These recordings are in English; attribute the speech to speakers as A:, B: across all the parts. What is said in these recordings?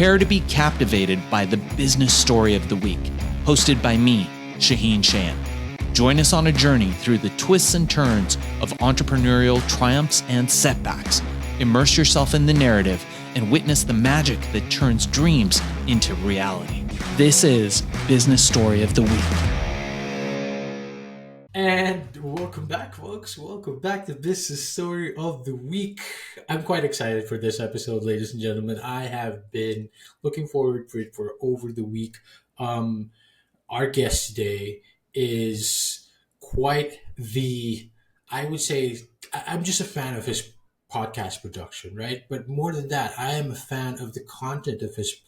A: Prepare to be captivated by the business story of the week, hosted by me, Shaheen Shan. Join us on a journey through the twists and turns of entrepreneurial triumphs and setbacks. Immerse yourself in the narrative and witness the magic that turns dreams into reality. This is Business Story of the Week.
B: And welcome back, folks. Welcome back to Business Story of the Week. I'm quite excited for this episode, ladies and gentlemen. I have been looking forward to it for over the week. Our guest today is quite I would say, I'm just a fan of his podcast production, right? But more than that, I am a fan of the content of his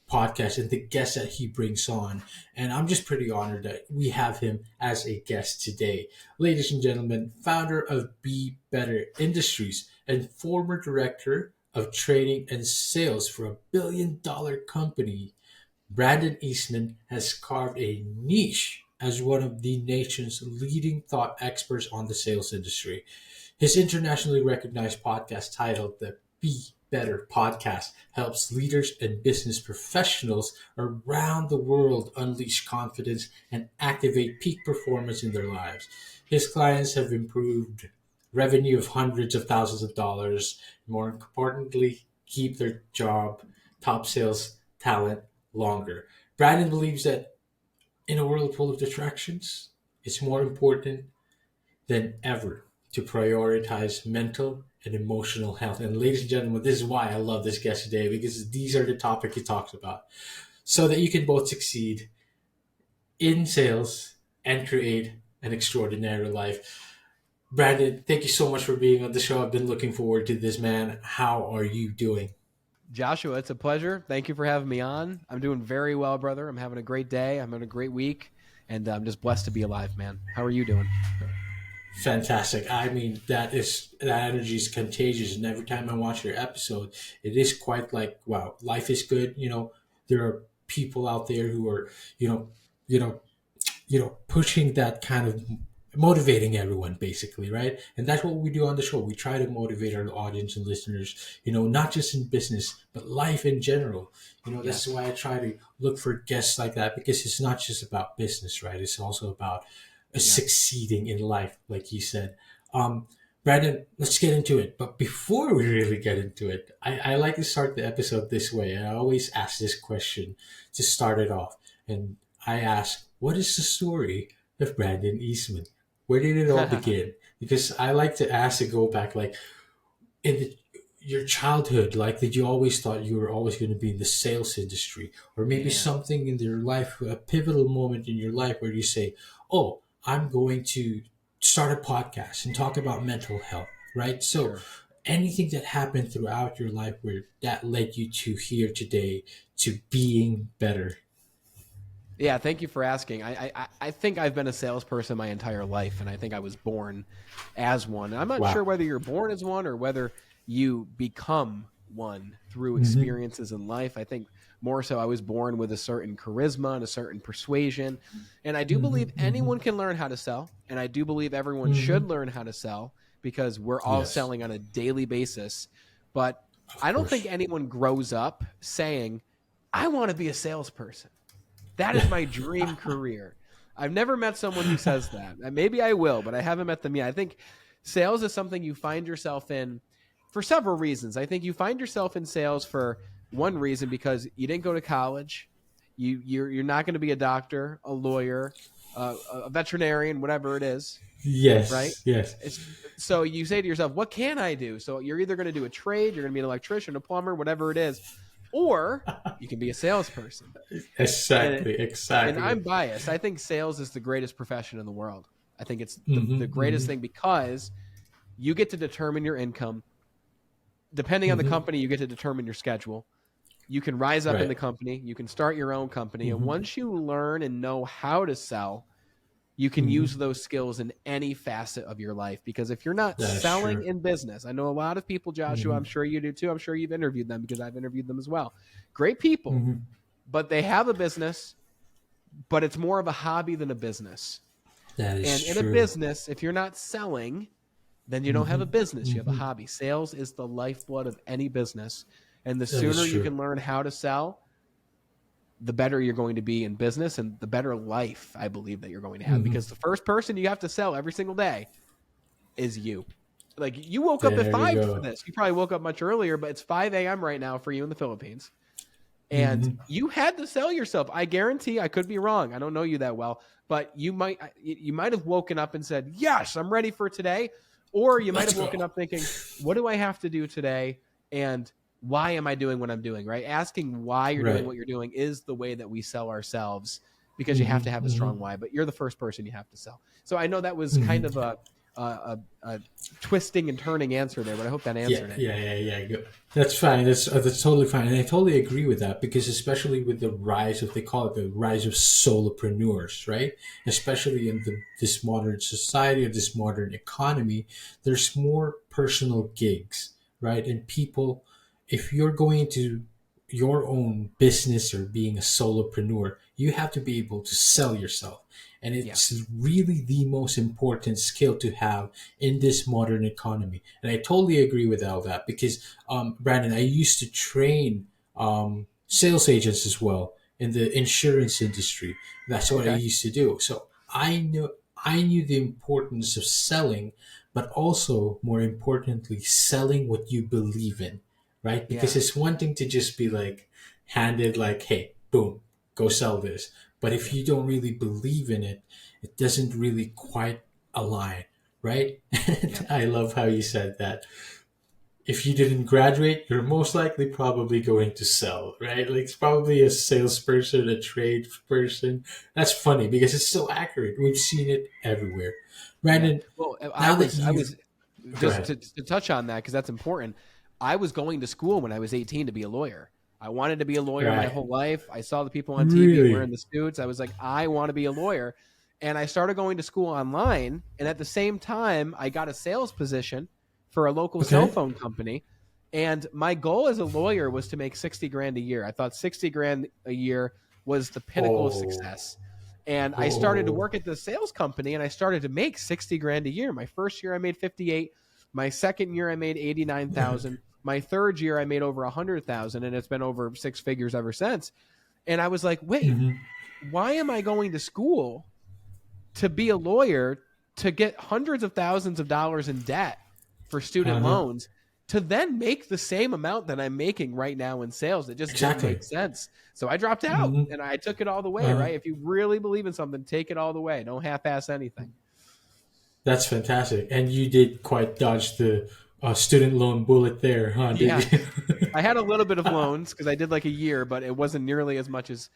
B: podcast and the guests that he brings on. And I'm just pretty honored that we have him as a guest today. Ladies and gentlemen, founder of Be Better Industries and former director of trading and sales for $1 billion company, Brandon Eastman has carved a niche as one of the nation's leading thought experts on the sales industry. His internationally recognized podcast titled the Be Better Podcast helps leaders and business professionals around the world unleash confidence and activate peak performance in their lives. His clients have improved revenue of hundreds of thousands of dollars. More importantly, keep their job, top sales talent longer. Brandon believes that in a world full of distractions, it's more important than ever to prioritize mental and emotional health. And ladies and gentlemen, this is why I love this guest today, because these are the topics he talks about, so that you can both succeed in sales and create an extraordinary life. Brandon, thank you so much for being on the show. I've been looking forward to this, man. How are you doing?
C: Joshua, it's a pleasure. Thank you for having me on. I'm doing very well, brother. I'm having a great day. I'm having a great week, and I'm just blessed to be alive, man. How are you doing?
B: Fantastic. I mean, that energy is contagious, and every time I watch your episode, it is quite like, wow, life is good. You know, there are people out there who are, pushing that kind of motivating everyone, basically, right? And that's what we do on the show. We try to motivate our audience and listeners, not just in business, but life in general. That's why I try to look for guests like that, because it's not just about business, right? It's also about succeeding in life, like you said. Brandon, let's get into it. But before we really get into it, I like to start the episode this way. I always ask this question to start it off. And I ask, what is the story of Brandon Eastman? Where did it all begin? Because I like to ask to go back, like, your childhood, like, did you always thought you were always going to be in the sales industry? Or maybe something in your life, a pivotal moment in your life where you say, oh, I'm going to start a podcast and talk about mental health, right? So anything that happened throughout your life where that led you to here today, to being better?
C: Yeah, thank you for asking. I think I've been a salesperson my entire life, and I think I was born as one. I'm not sure whether you're born as one or whether you become one through experiences in life. I think more so I was born with a certain charisma and a certain persuasion. And I do believe anyone can learn how to sell. And I do believe everyone should learn how to sell, because we're all selling on a daily basis. But I don't think anyone grows up saying, I want to be a salesperson. That is my dream career. I've never met someone who says that. Maybe I will, but I haven't met them yet. I think sales is something you find yourself in for several reasons. I think you find yourself in sales for one reason, because you didn't go to college. You're not going to be a doctor, a lawyer, a veterinarian, whatever it is.
B: Yes.
C: Right?
B: Yes.
C: So you say to yourself, what can I do? So you're either going to do a trade, you're going to be an electrician, a plumber, whatever it is, or you can be a salesperson.
B: Exactly.
C: And I'm biased. I think sales is the greatest profession in the world. I think it's the greatest thing, because you get to determine your income. Depending on the company, you get to determine your schedule. You can rise up in the company. You can start your own company. And once you learn and know how to sell, you can use those skills in any facet of your life. Because if you're not selling in business, I know a lot of people, Joshua, I'm sure you do too. I'm sure you've interviewed them, because I've interviewed them as well. Great people, but they have a business, but it's more of a hobby than a business.
B: That is
C: true. In a business, if you're not selling, then you don't have a business. You have a hobby. Sales is the lifeblood of any business. And the
B: That is
C: sooner you
B: true.
C: can learn how to sell, the better you're going to be in business and the better life I believe that you're going to have.
B: Mhm.
C: Because the first person you have to sell every single day is you. Like you woke up at
B: There you
C: 5 for
B: go.
C: this. You probably woke up much earlier, but it's 5 a.m. right now for you in the Philippines. And
B: Mhm.
C: you had to sell yourself. I guarantee, I could be wrong. I don't know you that well, but you might have woken up and said, "Yes, I'm ready for today," or you might
B: Let's
C: have woken
B: go.
C: up thinking, "What do I have to do today, and why am I doing what I'm doing?" Right? Asking why you're doing
B: Right.
C: what you're doing is the way that we sell ourselves, because you have to
B: Mhm.
C: have a strong
B: Mhm.
C: why. But you're the first person you have to sell. So I know that was kind
B: Mhm.
C: of a twisting and turning answer there, but I hope that
B: Yeah,
C: answered it.
B: yeah. That's fine. That's totally fine, and I totally agree with that because especially with the rise of they call it the rise of solopreneurs, right? Especially in this modern society or this modern economy, there's more personal gigs, right? And people, if you're going to your own business or being a solopreneur, you have to be able to sell yourself, and
C: Yeah.
B: it's really the most important skill to have in this modern economy. And I totally agree with all that because, Brandon, I used to train sales agents as well in the insurance industry. That's what I
C: Okay.
B: used to do. So I knew the importance of selling, but also more importantly, selling what you believe in, right? Because
C: Yeah.
B: it's one thing to just be like handed like, hey, boom, go sell this. But if
C: Yeah.
B: you don't really believe in it, it doesn't really quite align, right?
C: Yeah.
B: I love how you said that. If you didn't graduate, you're most likely probably going to sell, right? Like it's probably a salesperson, a trade person. That's funny because it's so accurate. We've seen it everywhere.
C: Yeah.
B: Brandon,
C: Well,
B: now that
C: I
B: you've
C: was
B: go
C: just
B: ahead.
C: to touch on that because that's important. I was going to school when I was 18 to be a lawyer. I wanted to be a lawyer my
B: Right.
C: whole life. I saw the people on TV wearing
B: Really?
C: the suits. I was like, I want to be a lawyer. And I started going to school online. And at the same time, I got a sales position for a local cell
B: Okay.
C: phone company. And my goal as a lawyer was to make 60 grand a year. I thought 60 grand a year was the pinnacle of
B: Oh.
C: success. And I started to
B: Oh.
C: work at the sales company and I started to make 60 grand a year. My first year I made 58. My second year I made 89,000. My third year I made over 100,000 and it's been over six figures ever since. And I was like, "Wait,
B: Hmm.
C: why am I going to school to be a lawyer to get hundreds of thousands of dollars in debt for student
B: Uh-huh.
C: loans to then make the same amount that I'm making right now in sales?" It just didn't
B: Exactly.
C: make sense. So I dropped out
B: Hmm.
C: and I took it all the way,
B: Uh,
C: right? If you really believe in something, take it all the way. Don't half ass anything.
B: that's fantastic. And you did quite dodge the student loan bullet there, huh? Did
C: Yeah.
B: you?
C: I had a little bit of loans because I did like a year, but it wasn't nearly as much as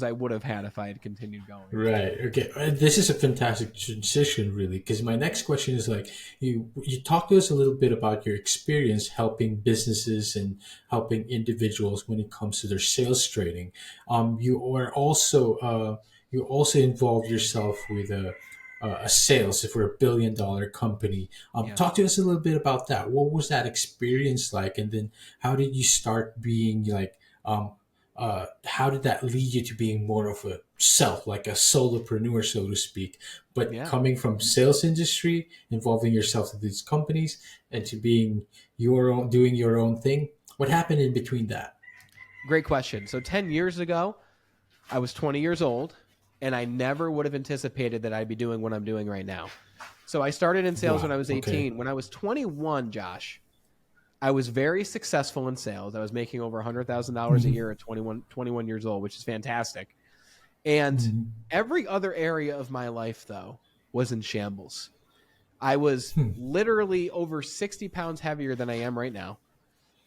C: I would have had if I had continued going.
B: Right. Okay. This is a fantastic transition, really, because my next question is like you talked to us a little bit about your experience helping businesses and helping individuals when it comes to their sales trading. You also involved yourself with a sales for $1 billion company.
C: Yeah.
B: Talk to us a little bit about that. What was that experience like, and then how did you start being like? How did that lead you to being more of a self, like a solopreneur, so to speak, but
C: Yeah.
B: coming from sales industry, involving yourself with these companies, and to being your own, doing your own thing? What happened in between that?
C: Great question. So 10 years ago, I was 20 years old, and I never would have anticipated that I'd be doing what I'm doing right now. So I started in sales when I
B: Wow.
C: was
B: Okay.
C: 18. When I was 21, Josh, I was very successful in sales. I was making over $100,000 a
B: Hmm.
C: year at 21 years old, which is fantastic. And
B: Hmm.
C: every other area of my life, though, was in shambles. I was
B: Hmm.
C: literally over 60 pounds heavier than I am right now.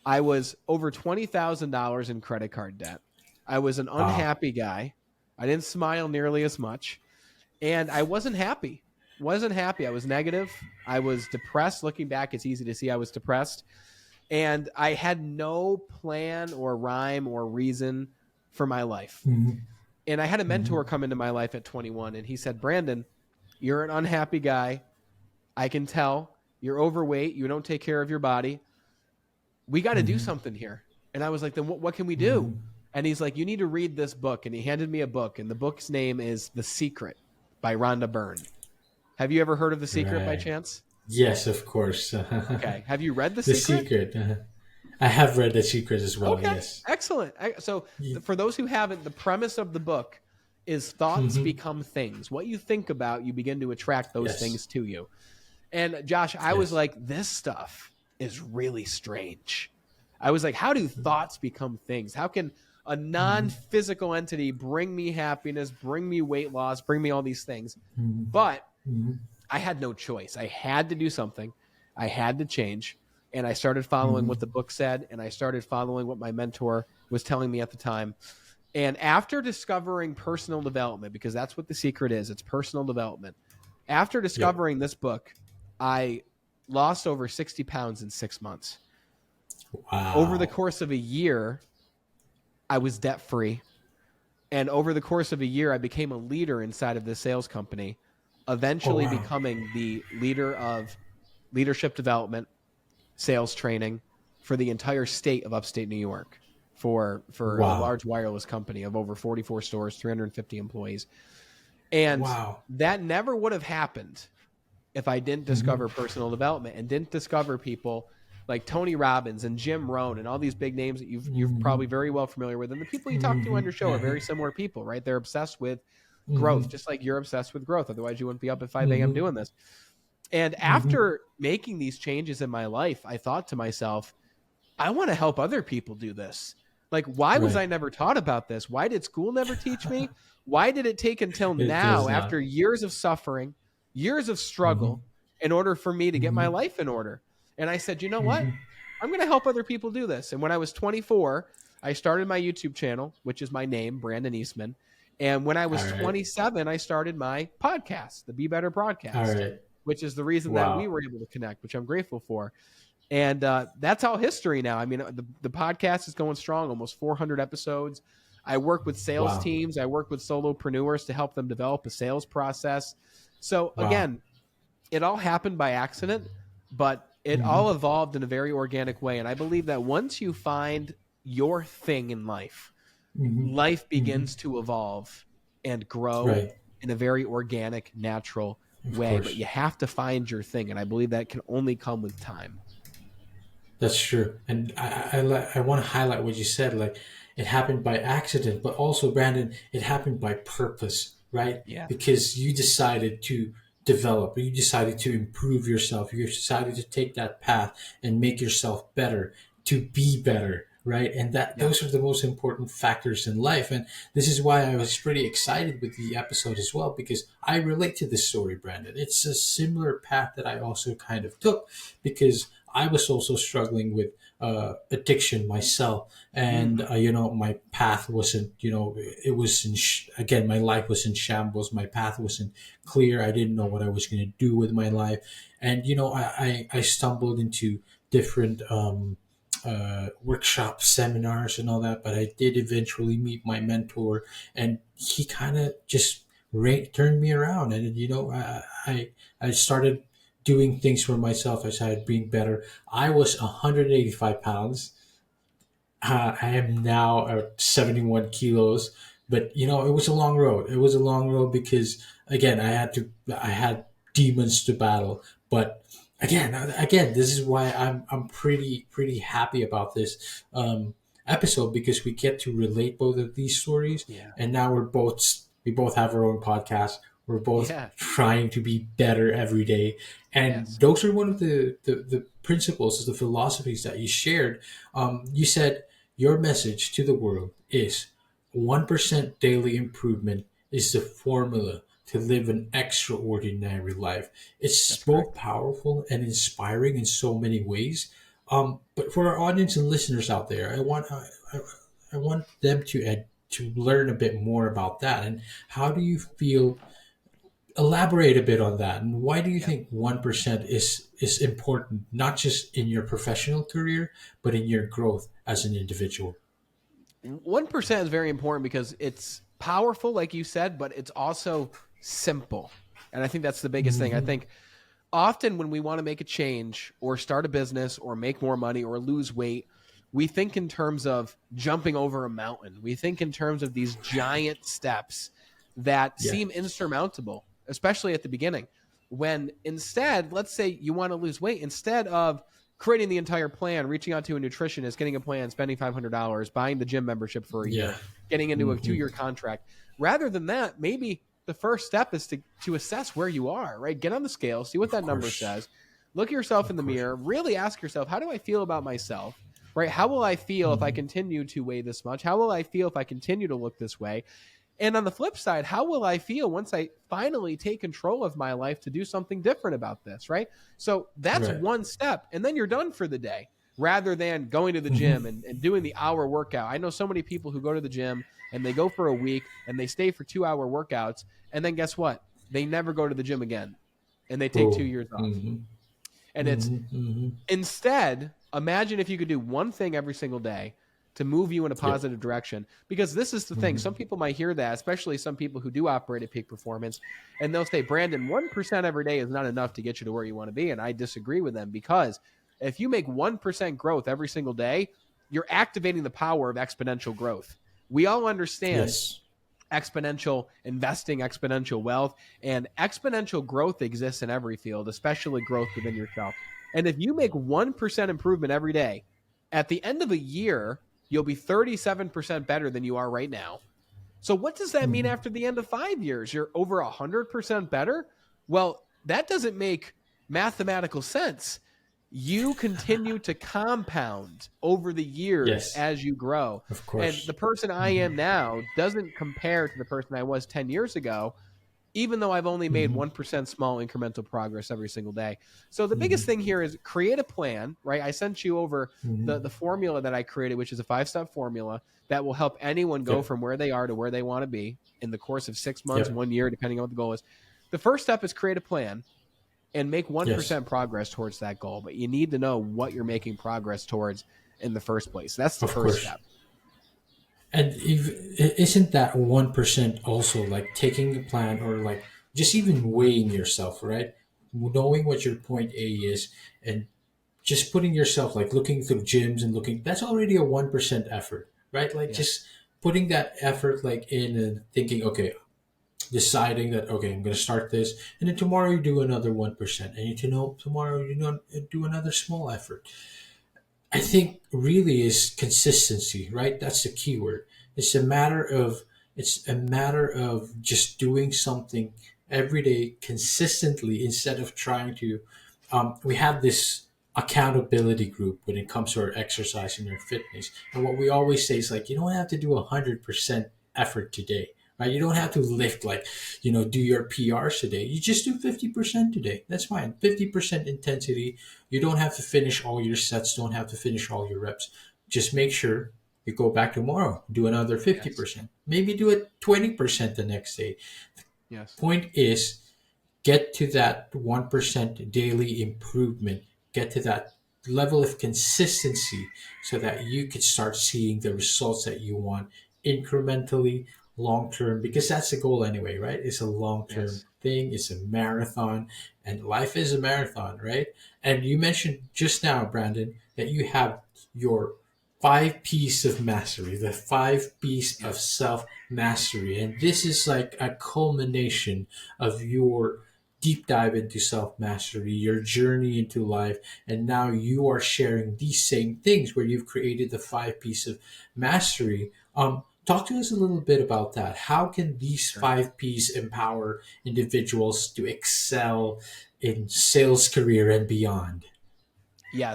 C: I was over $20,000 in credit card debt. I was an
B: Wow.
C: unhappy guy. I didn't smile nearly as much. And I wasn't happy. Wasn't happy. I was negative. I was depressed. Looking back, it's easy to see I was depressed. And I had no plan or rhyme or reason for my life.
B: Hmm.
C: And I had a
B: Hmm.
C: mentor come into my life at 21, and he said, "Brandon, you're an unhappy guy. I can tell. You're overweight. You don't take care of your body. We got to do
B: Hmm.
C: something here." And I was like, "Then what can we do?"
B: Hmm.
C: And he's like, "You need to read this book." And he handed me a book, and the book's name is The Secret by Rhonda Byrne. Have you ever heard of The Secret by
B: Right.
C: chance?
B: Yes, of course.
C: Okay. Have you read The
B: The
C: Secret?
B: secret. I have read The Secret as well.
C: Okay,
B: Yes.
C: excellent. So
B: Yeah.
C: for those who haven't, the premise of the book is thoughts become things. What you think about, you begin to attract those
B: Yes.
C: things to you. And Josh, I was
B: Yes.
C: like, this stuff is really strange. I was like, how do thoughts become things? How can a non-physical entity bring me happiness, bring me weight loss, bring me all these things? But I had no choice. I had to do something. I had to change. And I started following what the book said, and I started following what my mentor was telling me at the time. And after discovering personal development, because that's what The Secret is, it's personal development. After discovering this book, I lost over 60 pounds in 6 months.
B: Wow.
C: Over the course of a year, I was debt-free. And over the course of a year, I became a leader inside of this sales company, eventually becoming the leader of leadership development, sales training for the entire state of upstate New York for a large wireless company of over 44 stores, 350 employees. And that never would have happened if I didn't discover personal development and didn't discover people like Tony Robbins and Jim Rohn and all these big names that you're probably very well familiar with. And the people you talk to on your show are very similar people, right? They're obsessed with growth, just like you're obsessed with growth. Otherwise, you wouldn't be up at 5 a.m. doing this. And after making these changes in my life, I thought to myself, I want to help other people do this. Like, why was I never taught about this? Why did school never teach me? Why did it take until now, after years of suffering, years of struggle, in order for me to get my life in order? And I said, you know what? I'm going to help other people do this. And when I was 24, I started my YouTube channel, which is my name, Brandon Eastman. And when I was 27, I started my podcast, the Be Better Broadcast, which is the reason that we were able to connect, which I'm grateful for. And that's all history now. I mean, the podcast is going strong, almost 400 episodes. I work with sales teams. I work with solopreneurs to help them develop a sales process. So again, it all happened by accident, but it all evolved in a very organic way. And I believe that once you find your thing in life, life begins to evolve and grow in a very organic, natural way. But you have to find your thing. And I believe that can only come with time.
B: That's true. And I want to highlight what you said. Like, it happened by accident, but also, Brandon, it happened by purpose, right?
C: Yeah.
B: Because you decided to develop, you decided to improve yourself, you decided to take that path and make yourself better, to be better, right? And those are the most important factors in life. And this is why I was pretty excited with the episode as well, because I relate to this story, Brandon. It's a similar path that I also kind of took, because I was also struggling with addiction myself, and my path wasn't, it was again, my life was in shambles. My path wasn't clear. I didn't know what I was going to do with my life, and I stumbled into different workshops, seminars, and all that. But I did eventually meet my mentor, and he kind of just turned me around, and I started doing things for myself. I started being better. I was 185 pounds. I am now at 71 kilos. But it was a long road. It was a long road because, again, I had demons to battle. But again, this is why I'm pretty happy about this episode, because we get to relate both of these stories.
C: Yeah.
B: And now we both have our own podcast. We're both trying to be better every day. And those are one of the principles, the philosophies that you shared. You said your message to the world is 1% daily improvement is the formula to live an extraordinary life. It's both powerful and inspiring in so many ways. But for our audience and listeners out there, I want them to learn a bit more about that. And how do you feel? Elaborate a bit on that, and why do you think 1% is important, not just in your professional career, but in your growth as an individual?
C: 1% is very important because it's powerful, like you said, but it's also simple. And I think that's the biggest thing. I think often when we want to make a change or start a business or make more money or lose weight, we think in terms of jumping over a mountain. We think in terms of these giant steps that seem insurmountable, especially at the beginning. When instead, let's say you want to lose weight, instead of creating the entire plan, reaching out to a nutritionist, getting a plan, spending $500, buying the gym membership for a year, getting into a 2-year contract. Rather than that, maybe the first step is to assess where you are, right? Get on the scale, see what that number says, look at yourself in the mirror, really ask yourself, how do I feel about myself, right? How will I feel if I continue to weigh this much? How will I feel if I continue to look this way? And on the flip side, how will I feel once I finally take control of my life to do something different about this, right? So that's one step, and then you're done for the day, rather than going to the gym and doing the hour workout. I know so many people who go to the gym and they go for a week and they stay for 2-hour workouts, and then guess what? They never go to the gym again, and they take 2 years off. And it's instead, imagine if you could do one thing every single day to move you in a positive direction. Because this is the thing. Some people might hear that, especially some people who do operate at peak performance, and they'll say, Brandon, 1% every day is not enough to get you to where you want to be. And I disagree with them, because if you make 1% growth every single day, you're activating the power of exponential growth. We all understand exponential investing, exponential wealth, and exponential growth exists in every field, especially growth within yourself. And if you make 1% improvement every day, at the end of a year, you'll be 37% better than you are right now. So what does that mean after the end of 5 years? You're over 100% better? Well, that doesn't make mathematical sense. You continue to compound over the years as you grow.
B: Of course.
C: And the person I am now doesn't compare to the person I was 10 years ago, even though I've only made 1% small incremental progress every single day. So the biggest thing here is create a plan, right? I sent you over the formula that I created, which is a 5-step formula that will help anyone go from where they are to where they want to be in the course of 6 months, 1 year, depending on what the goal is. The first step is create a plan and make 1% progress towards that goal. But you need to know what you're making progress towards in the first place. That's the first step.
B: And isn't that 1% also like taking the plan, or like just even weighing yourself, right? Knowing what your point A is and just putting yourself, like looking through gyms and looking, that's already a 1% effort, right? Like just putting that effort like in and thinking, okay, deciding that, okay, I'm going to start this. And then tomorrow you do another 1%. And tomorrow you do another small effort. I think really is consistency, right? That's the key word. It's a matter of just doing something every day consistently, instead of trying to. We have this accountability group when it comes to our exercise and our fitness, and what we always say is like, you don't have to do 100% effort today. Right? You don't have to lift do your PRs today. You just do 50% today. That's fine. 50% intensity. You don't have to finish all your sets. Don't have to finish all your reps. Just make sure you go back tomorrow. Do another 50%. Maybe do it 20% the next day. Point is, get to that 1% daily improvement. Get to that level of consistency so that you can start seeing the results that you want incrementally, long term, because that's the goal anyway, right? It's a long term thing. It's a marathon, and life is a marathon, right? And you mentioned just now, Brandon, that you have your 5 P's of mastery, the 5 P's of self mastery, and this is like a culmination of your deep dive into self mastery, your journey into life, and now you are sharing these same things where you've created the 5 P's of mastery. Talk to us a little bit about that. How can these 5 P's empower individuals to excel in sales career and beyond?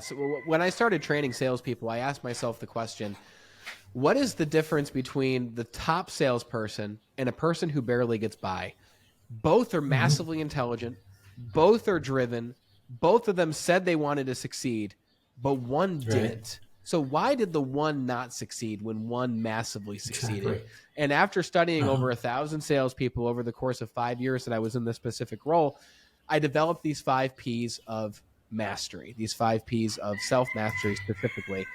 C: So when I started training salespeople, I asked myself the question, what is the difference between the top salesperson and a person who barely gets by? Both are massively intelligent. Both are driven. Both of them said they wanted to succeed, but one didn't. So why did the one not succeed when one massively succeeded?
B: Exactly.
C: And after studying over 1,000 salespeople over the course of 5 years that I was in this specific role, I developed these 5 P's of mastery, these 5 P's of self-mastery specifically.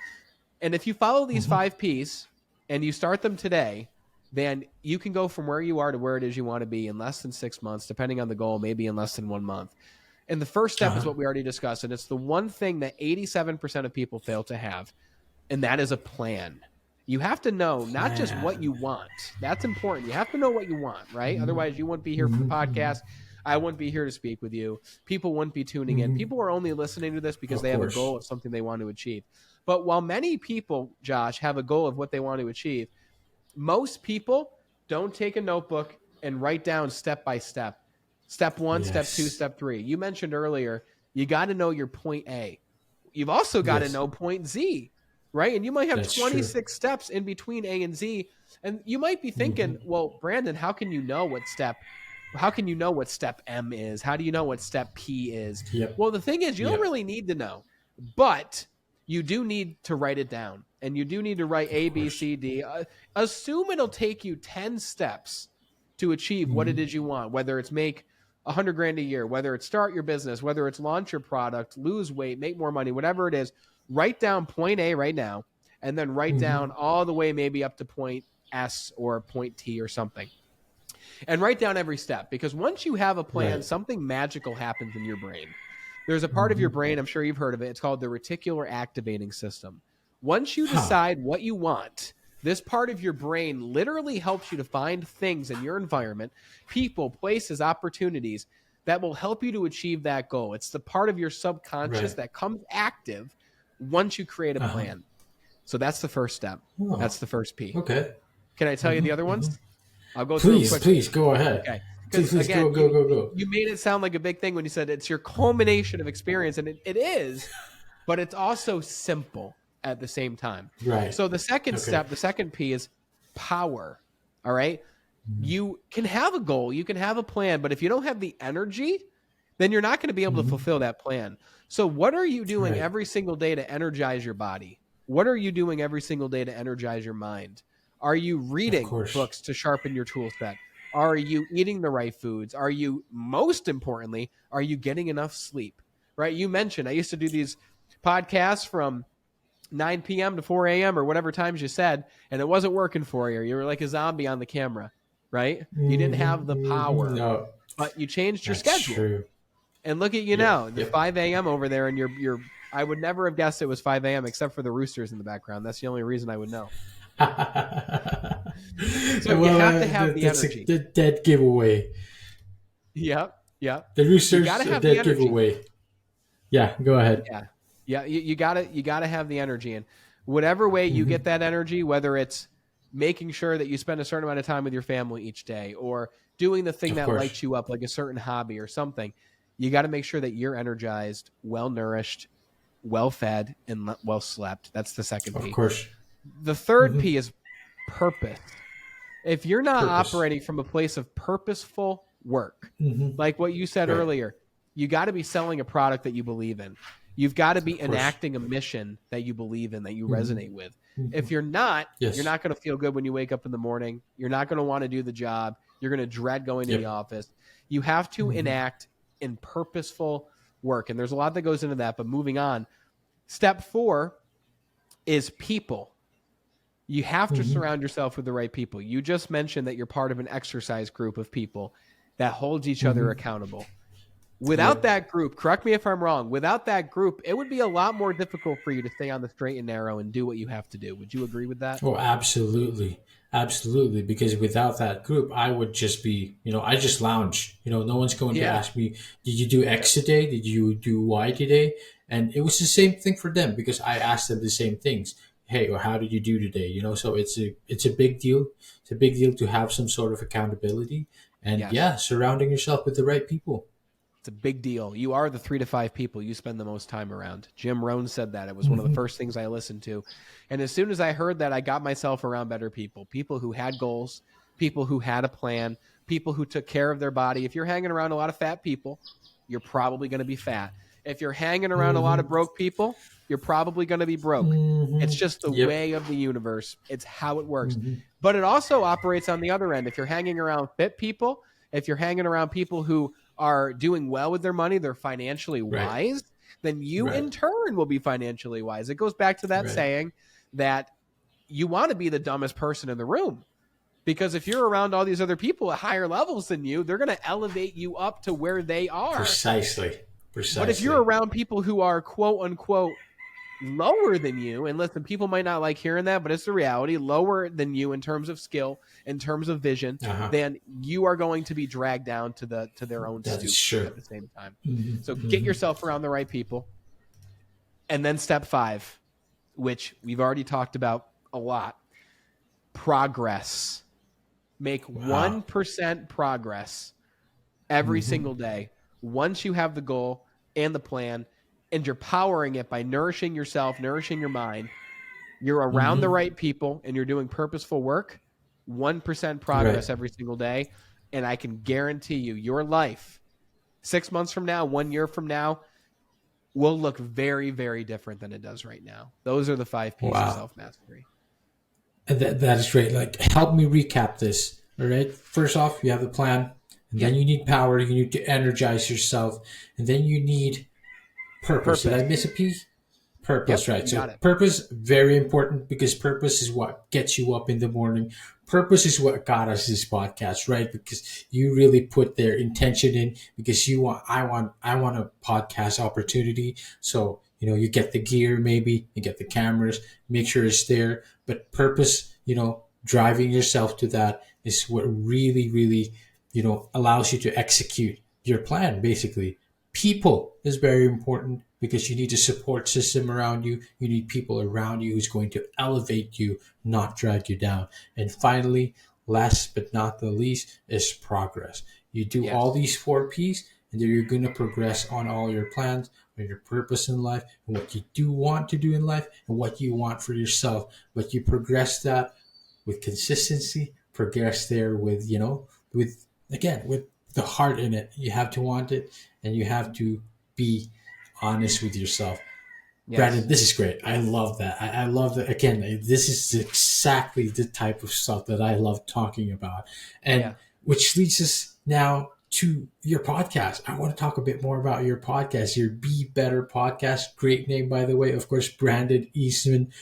C: And if you follow these 5 P's and you start them today, then you can go from where you are to where it is you want to be in less than 6 months, depending on the goal, maybe in less than 1 month. And the first step is what we already discussed, and it's the one thing that 87% of people fail to have, and that is a plan. You have to know not just what you want. That's important. You have to know what you want, right? Otherwise, you wouldn't be here for the podcast. I wouldn't be here to speak with you. People wouldn't be tuning in. People are only listening to this because they have a goal of something they want to achieve. But while many people, Josh, have a goal of what they want to achieve, most people don't take a notebook and write down step by step. Step 1, step 2, step 3. You mentioned earlier, you got to know your point A. You've also got to know point Z, right? And you might have 26 steps in between A and Z. And you might be thinking, well, Brandon, how can you know what step M is? How do you know what step P is? Well, the thing is, you don't really need to know, but you do need to write it down. And you do need to write A, B, C, D. Assume it'll take you 10 steps to achieve what it is you want, whether it's make $100,000 a year, whether it's start your business, whether it's launch your product, lose weight, make more money, whatever it is. Write down point A right now, and then write down all the way maybe up to point S or point T or something. And write down every step, because once you have a plan, something magical happens in your brain. There's a part of your brain, I'm sure you've heard of it, it's called the reticular activating system. Once you decide what you want, this part of your brain literally helps you to find things in your environment, people, places, opportunities that will help you to achieve that goal. It's the part of your subconscious that comes active once you create a plan. So that's the first step. That's the first P.
B: Okay.
C: Can I tell you the other ones? I'll go through them quickly.
B: Please, go ahead.
C: Okay.
B: Please,
C: again,
B: go.
C: You made it sound like a big thing when you said it's your culmination of experience, and it is, but it's also simple at the same time.
B: Right.
C: So the second step, the second P is power. All right. You can have a goal, you can have a plan, but if you don't have the energy, then you're not going to be able to fulfill that plan. So what are you doing every single day to energize your body? What are you doing every single day to energize your mind? Are you reading books to sharpen your tool set? Are you eating the right foods? Are you, most importantly, are you getting enough sleep? Right? You mentioned I used to do these podcasts from 9 p.m. to 4 a.m. or whatever times you said, and it wasn't working for you. You were like a zombie on the camera, right? You didn't have the power, but you changed your schedule. True. And look at you now, the 5 a.m. over there, and you're. I would never have guessed it was 5 a.m. except for the roosters in the background. That's the only reason I would know. So you have to have the energy.
B: The dead giveaway.
C: Yep.
B: The roosters, a dead giveaway. Yeah, go ahead.
C: Yeah. You gotta have the energy, and whatever way you get that energy, whether it's making sure that you spend a certain amount of time with your family each day, or doing the thing that lights you up, like a certain hobby or something, you got to make sure that you're energized, well nourished, well fed, and well slept. That's the second P.
B: Of course.
C: The third P is purpose. If you're not operating from a place of purposeful work, like what you said earlier, you got to be selling a product that you believe in. You've got to be enacting a mission that you believe in, that you resonate with. If you're not, you're not going to feel good when you wake up in the morning. You're not going to want to do the job. You're going to dread going to the office. You have to enact in purposeful work. And there's a lot that goes into that, but moving on. Step 4 is people. You have to surround yourself with the right people. You just mentioned that you're part of an exercise group of people that holds each other accountable. Without that group, correct me if I'm wrong, without that group, it would be a lot more difficult for you to stay on the straight and narrow and do what you have to do. Would you agree with that?
B: Oh, absolutely. Absolutely. Because without that group, I would just be, I just lounge. No one's going to ask me, did you do X today? Did you do Y today? And it was the same thing for them, because I asked them the same things. Hey, or how did you do today? So it's a big deal. It's a big deal to have some sort of accountability, and surrounding yourself with the right people.
C: It's a big deal. You are the 3 to 5 people you spend the most time around. Jim Rohn said that. It was one of the first things I listened to. And as soon as I heard that, I got myself around better people who had goals, people who had a plan, people who took care of their body. If you're hanging around a lot of fat people, you're probably going to be fat. If you're hanging around a lot of broke people, you're probably going to be broke. It's just the way of the universe. It's how it works. But it also operates on the other end. If you're hanging around fit people, if you're hanging around people who are doing well with their money, they're financially wise, then you in turn will be financially wise. It goes back to that saying that you want to be the dumbest person in the room, because if you're around all these other people at higher levels than you, they're going to elevate you up to where they are.
B: Precisely.
C: But if you're around people who are quote unquote lower than you, and listen, people might not like hearing that, but it's the reality, lower than you in terms of skill, in terms of vision, then you are going to be dragged down to their own stoop at the same time. So get yourself around the right people. And then step 5, which we've already talked about a lot, progress. Make 1% progress every single day. Once you have the goal and the plan, and you're powering it by nourishing yourself, nourishing your mind, you're around the right people, and you're doing purposeful work, 1% progress every single day. And I can guarantee you, your life 6 months from now, 1 year from now, will look very, very different than it does right now. Those are the 5 P's of self-mastery.
B: That is great. Like, help me recap this. All right. First off, you have the plan, and then you need power. You need to energize yourself, and then you need purpose. Did I miss a P? Purpose, right? So purpose, very important, because purpose is what gets you up in the morning. Purpose is what got us this podcast, right? Because you really put their intention in, because I want a podcast opportunity. So, you get the gear, maybe you get the cameras, make sure it's there. But purpose, driving yourself to that is what really, really, allows you to execute your plan, basically. People is very important, because you need a support system around you. You need people around you who's going to elevate you, not drag you down. And finally, last but not the least, is progress. You do all these 4 P's, and then you're going to progress on all your plans, on your purpose in life, and what you do want to do in life, and what you want for yourself. But you progress that with consistency, progress there with, with the heart in it. You have to want it, and you have to be honest with yourself. Brandon, this is great. I love that. I love that. Again, this is exactly the type of stuff that I love talking about. And which leads us now to your podcast. I want to talk a bit more about your podcast, your Be Better podcast. Great name, by the way. Of course, Brandon Eastman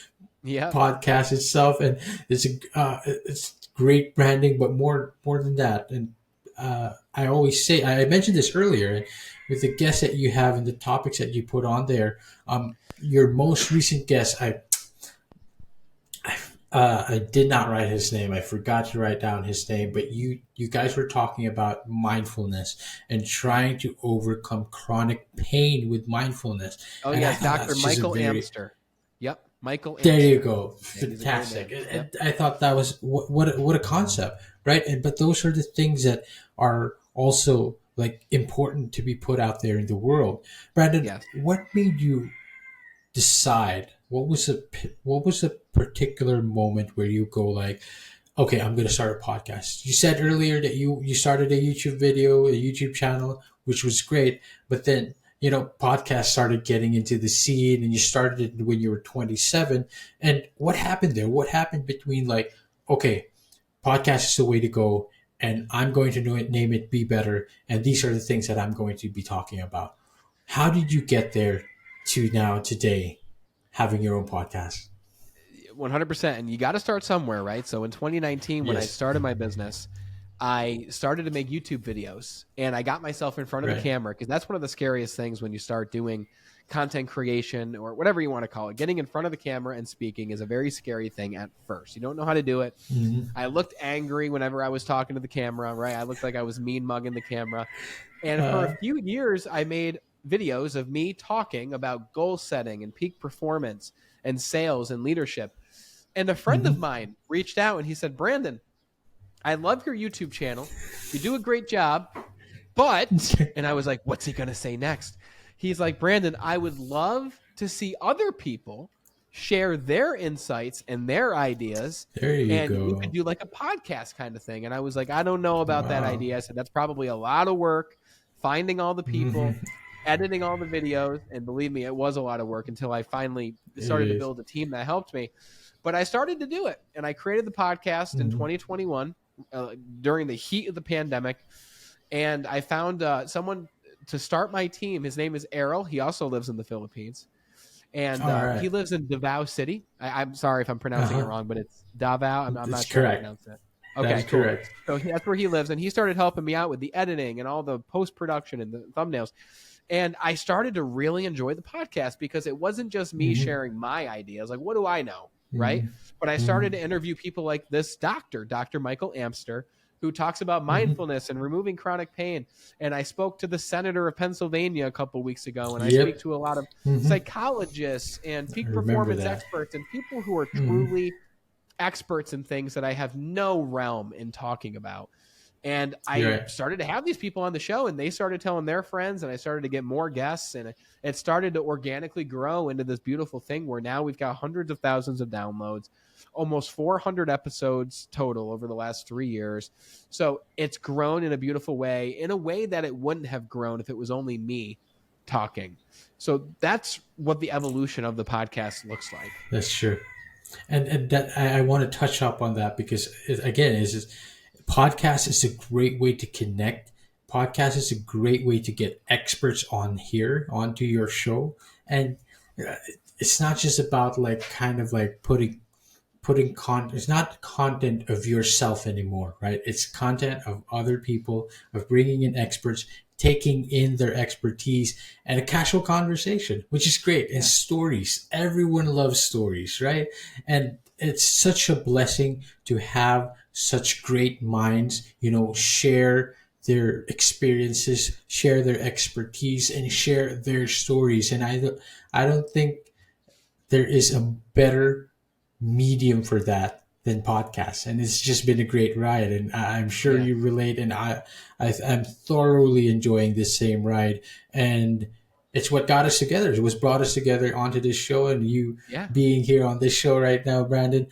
B: podcast itself. And it's great branding, but more than that. And I always say, I mentioned this earlier, with the guests that you have and the topics that you put on there. Your most recent guest, I did not write his name. I forgot to write down his name, but you guys were talking about mindfulness and trying to overcome chronic pain with mindfulness.
C: Oh, and Dr. Michael Amster. Yep. Michael Amster.
B: There you go. Fantastic. And I thought that was what a concept, right? But those are the things that are also like important to be put out there in the world. Brandon, what made you decide? What was a particular moment where you go like, okay, I'm going to start a podcast? You said earlier that you started a YouTube channel, which was great, but then podcasts started getting into the scene, and you started it when you were 27. And what happened there? What happened between like, okay, podcast is the way to go, and I'm going to name it Be Better, and these are the things that I'm going to be talking about? How did you get there to now today having your own podcast?
C: 100%. And you got to start somewhere, right? So in 2019, when I started my business, I started to make YouTube videos, and I got myself in front of the camera, because that's one of the scariest things when you start doing content creation or whatever you want to call it. Getting in front of the camera and speaking is a very scary thing at first. You don't know how to do it. I looked angry whenever I was talking to the camera, right? I looked like I was mean mugging the camera. And for a few years, I made videos of me talking about goal setting and peak performance and sales and leadership. And a friend of mine reached out, and he said, Brandon, I love your YouTube channel. You do a great job, but, and I was like, what's he going to say next? He's like, Brandon, I would love to see other people share their insights and their ideas.
B: There you go.
C: We could do like a podcast kind of thing. And I was like, I don't know about that idea. I said, that's probably a lot of work, finding all the people, editing all the videos. And believe me, it was a lot of work until I finally started to build a team that helped me. But I started to do it. And I created the podcast in 2021 during the heat of the pandemic. And I found someone to start my team. His name is Errol. He also lives in the Philippines. And he lives in Davao City. I'm sorry if I'm pronouncing it wrong, but it's Davao. I'm not sure how to pronounce it. Okay,
B: that is correct.
C: So that's where he lives. And he started helping me out with the editing and all the post-production and the thumbnails. And I started to really enjoy the podcast because it wasn't just me sharing my ideas. Like, what do I know? Right. But I started to interview people like this Dr. Michael Amster, who talks about mindfulness and removing chronic pain. And I spoke to the senator of Pennsylvania a couple of weeks ago, and I speak to a lot of psychologists and peak performance experts and people who are truly experts in things that I have no realm in talking about. And I started to have these people on the show, and they started telling their friends, and I started to get more guests, and it started to organically grow into this beautiful thing where now we've got hundreds of thousands of downloads, almost 400 episodes total over the last 3 years. So it's grown in a beautiful way, in a way that it wouldn't have grown if it was only me talking. So that's what the evolution of the podcast looks like.
B: That's true. And that I want to touch up on that because, again, podcast is a great way to connect. Podcast is a great way to get experts onto your show. And it's not just about like kind of like putting it's not content of yourself anymore, right? It's content of other people, of bringing in experts, taking in their expertise, and a casual conversation, which is great. And stories, everyone loves stories, right? And it's such a blessing to have such great minds, share their experiences, share their expertise, and share their stories. And I don't think there is a better medium for that than podcasts, and it's just been a great ride, and I'm sure you relate, and I'm thoroughly enjoying this same ride, and it's what got us together. It was brought us together onto this show, and you being here on this show right now, Brandon,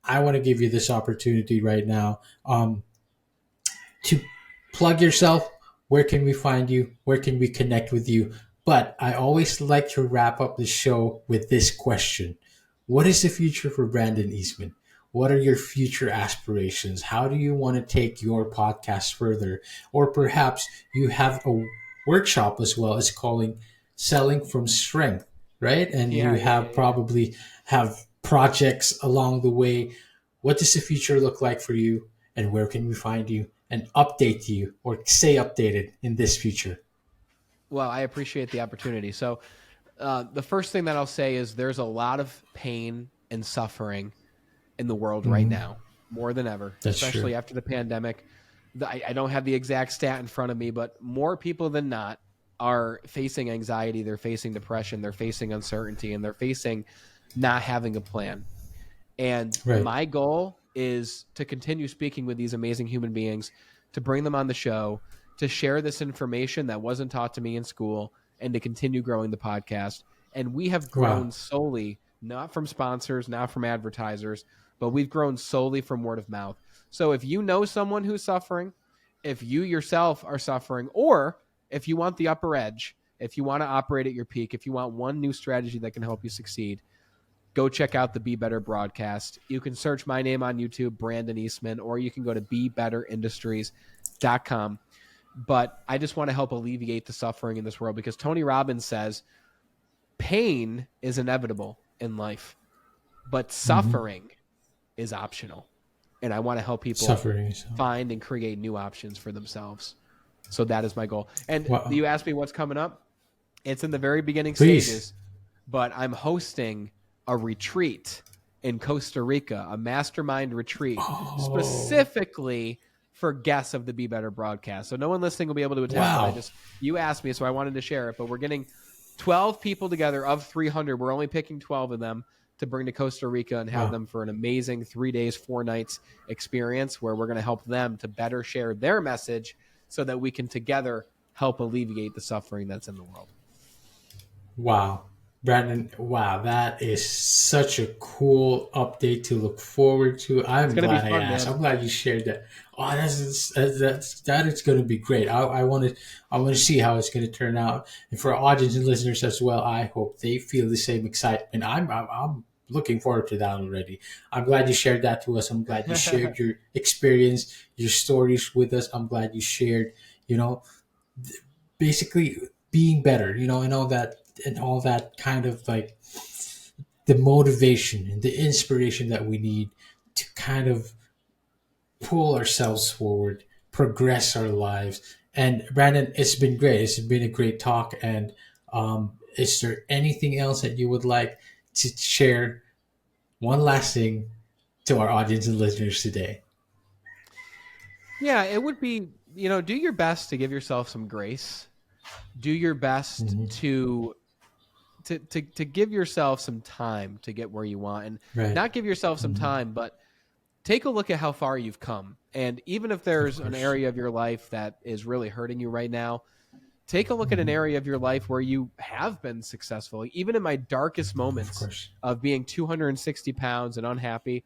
B: I want to give you this opportunity right now to plug yourself. Where can we find you? Where can we connect with you? But I always like to wrap up the show with this question. What is the future for Brandon Eastman? What are your future aspirations? How do you want to take your podcast further? Or perhaps you have a workshop as well. It's calling Selling from Strength, right? And probably have projects along the way. What does the future look like for you? And where can we find you and update you or stay updated in this future?
C: Well, I appreciate the opportunity. So the first thing that I'll say is there's a lot of pain and suffering in the world right now, more than ever, especially after the pandemic. I don't have the exact stat in front of me, but more people than not are facing anxiety. They're facing depression. They're facing uncertainty, and they're facing not having a plan. And my goal is to continue speaking with these amazing human beings, to bring them on the show, to share this information that wasn't taught to me in school, and to continue growing the podcast. And we have grown solely, not from sponsors, not from advertisers, but we've grown solely from word of mouth. So if you know someone who's suffering, if you yourself are suffering, or if you want the upper edge, if you want to operate at your peak, if you want one new strategy that can help you succeed, go check out the Be Better broadcast. You can search my name on YouTube, Brandon Eastman, or you can go to BeBetterIndustries.com. But I just want to help alleviate the suffering in this world, because Tony Robbins says pain is inevitable in life, but suffering is optional. And I want to help people find and create new options for themselves. So that is my goal. And you asked me what's coming up. It's in the very beginning stages, but I'm hosting a retreat in Costa Rica, a mastermind retreat, specifically for guests of the Be Better broadcast. So no one listening will be able to attend. But you asked me, so I wanted to share it. But we're getting 12 people together of 300. We're only picking 12 of them to bring to Costa Rica and have them for an amazing 3 days, 4 nights experience where we're going to help them to better share their message so that we can together help alleviate the suffering that's in the world.
B: Wow. Brandon, that is such a cool update to look forward to. I'm glad I asked. I'm glad you shared that. Oh, that is going to be great. I want to see how it's going to turn out, and for our audience and listeners as well. I hope they feel the same excitement. I'm looking forward to that already. I'm glad you shared that to us. I'm glad you shared your experience, your stories with us. I'm glad you shared, basically being better, and all that kind of like the motivation and the inspiration that we need to kind of pull ourselves forward, progress our lives. And Brandon, it's been great. It's been a great talk. And is there anything else that you would like to share? One last thing to our audience and listeners today.
C: Yeah, it would be, do your best to give yourself some grace. Do your best to give yourself some time to get where you want, and not give yourself some time, but take a look at how far you've come. And even if there's an area of your life that is really hurting you right now, take a look at an area of your life where you have been successful. Even in my darkest moments of being 260 pounds and unhappy,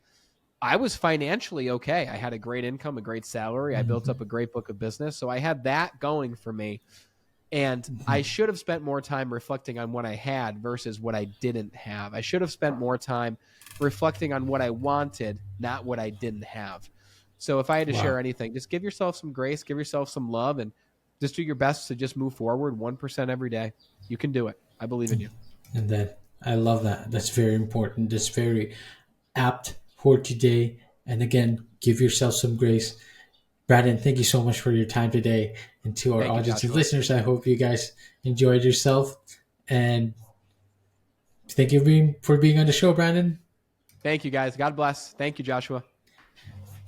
C: I was financially okay. I had a great income, a great salary. I built up a great book of business. So I had that going for me. And I should have spent more time reflecting on what I had versus what I didn't have. I should have spent more time reflecting on what I wanted, not what I didn't have. So if I had to share anything, just give yourself some grace, give yourself some love, and just do your best to just move forward 1% every day. You can do it. I believe in you.
B: And then I love that. That's very important. That's very apt for today. And again, give yourself some grace. Brandon, thank you so much for your time today. And to our audience and listeners, I hope you guys enjoyed yourself. And thank you for being on the show, Brandon.
C: Thank you, guys. God bless. Thank you, Joshua.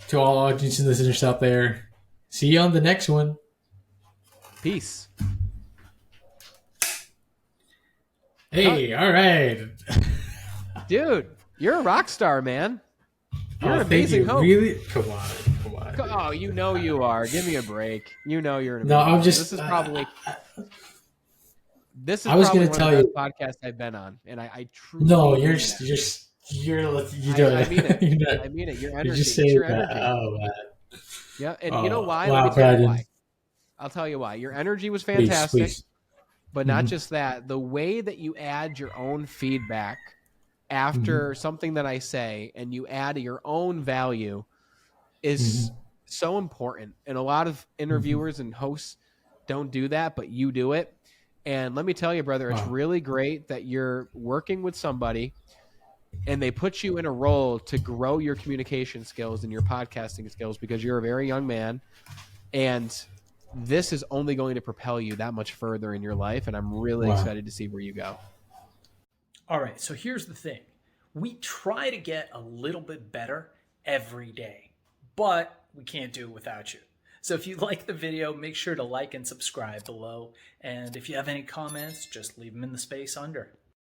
B: To all audience and listeners out there, see you on the next one.
C: Peace.
B: Hey, all right.
C: Dude, you're a rock star, man. You're an
B: amazing
C: host.
B: Really? Come on.
C: Oh, you are. Give me a break. You know you're an
B: No,
C: amazing
B: I'm just.
C: This is probably.
B: I was going to
C: one
B: tell
C: of the
B: you.
C: best podcasts I've been on, and I truly.
B: No,
C: you
B: don't.
C: I mean it.
B: Not,
C: I mean it. Your energy.
B: you're just
C: It's
B: saying
C: your
B: that.
C: energy.
B: Oh man.
C: Yeah, and you know why?
B: Wow,
C: Let me tell you
B: Brandon.
C: why. I'll tell you why. Your energy was fantastic,
B: Please.
C: but not just that. The way that you add your own feedback after something that I say, and you add your own value, is so important. And a lot of interviewers and hosts don't do that, but you do it. And let me tell you, brother, it's really great that you're working with somebody and they put you in a role to grow your communication skills and your podcasting skills, because you're a very young man, and this is only going to propel you that much further in your life. And I'm really excited to see where you go.
D: All right, so here's the thing. We try to get a little bit better every day, but we can't do it without you. So if you like the video, make sure to like and subscribe below. And if you have any comments, just leave them in the space under.